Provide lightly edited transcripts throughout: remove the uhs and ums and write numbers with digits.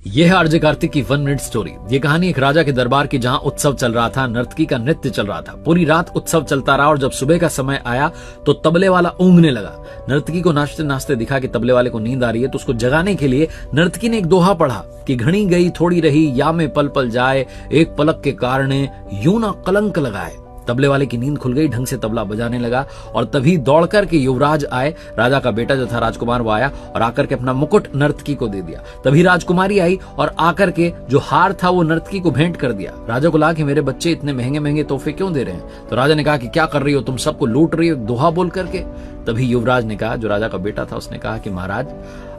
यह है आरजे कार्तिक की 1 मिनट स्टोरी। ये कहानी एक राजा के दरबार की जहां उत्सव चल रहा था, नर्तकी का नृत्य चल रहा था। पूरी रात उत्सव चलता रहा और जब सुबह का समय आया तो तबले वाला ऊँघने लगा। नर्तकी को नाचते नाचते दिखा कि तबले वाले को नींद आ रही है, तो उसको जगाने के लिए नर्तकी ने एक दोहा पढ़ा कि घड़ी गई थोड़ी रही, या में पल पल जाए, एक पलक के कारणे यूं ना कलंक लगाए। तबले वाले की नींद खुल गई, ढंग से तबला बजाने लगा और तभी दौड़कर के युवराज आए। राजा का बेटा जो था राजकुमार वो आया और आकर के अपना मुकुट नर्तकी को दे दिया। तभी राजकुमारी आई और आकर के जो हार था वो नर्तकी को भेंट कर दिया। राजा को लगा कि मेरे बच्चे इतने महंगे महंगे तोहफे क्यों दे रहे हैं, तो राजा ने कहा कि क्या कर रही हो तुम, सबको लूट रही हो दोहा बोल करके। तभी युवराज ने कहा, जो राजा का बेटा था, उसने कहा कि महाराज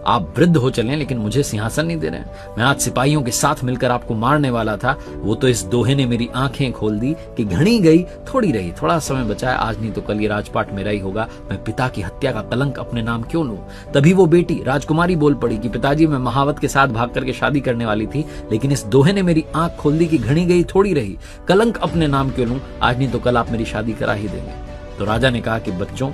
आप वृद्ध हो चले लेकिन मुझे सिंहासन नहीं दे रहे हैं। मैं आज सिपाहियों के साथ मिलकर आपको मारने वाला था, वो तो इस दोहे ने मेरी आंखें खोल दी कि घड़ी गई थोड़ी रही, थोड़ा समय बचा है, आज नहीं तो कल ये राजपाट मेरा ही होगा। मैं पिता की हत्या का कलंक अपने नाम क्यों लूं। तभी वो बेटी राजकुमारी बोल पड़ी कि पिताजी मैं महावत के साथ भाग करके शादी करने वाली थी, लेकिन इस दोहे ने मेरी आंख खोल दी कि घड़ी गई थोड़ी रही, कलंक अपने नाम क्यों लूं, आज नहीं तो कल आप मेरी शादी करा ही देंगे। तो राजा ने कहा कि बच्चों,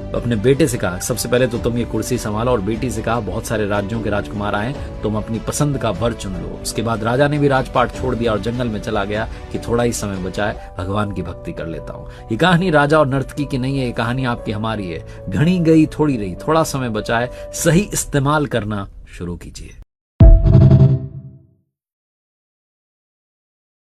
अपने बेटे से कहा सबसे पहले तो तुम ये कुर्सी संभालो, और बेटी से कहा बहुत सारे राज्यों के राजकुमार आए, तुम अपनी पसंद का वर चुन लो। उसके बाद राजा ने भी राजपाट छोड़ दिया और जंगल में चला गया कि थोड़ा ही समय बचा है, भगवान की भक्ति कर लेता हूँ। ये कहानी राजा और नर्तकी की नहीं है, ये कहानी आपकी हमारी है। घड़ी गई थोड़ी रही, थोड़ा समय बचा है, सही इस्तेमाल करना शुरू कीजिए।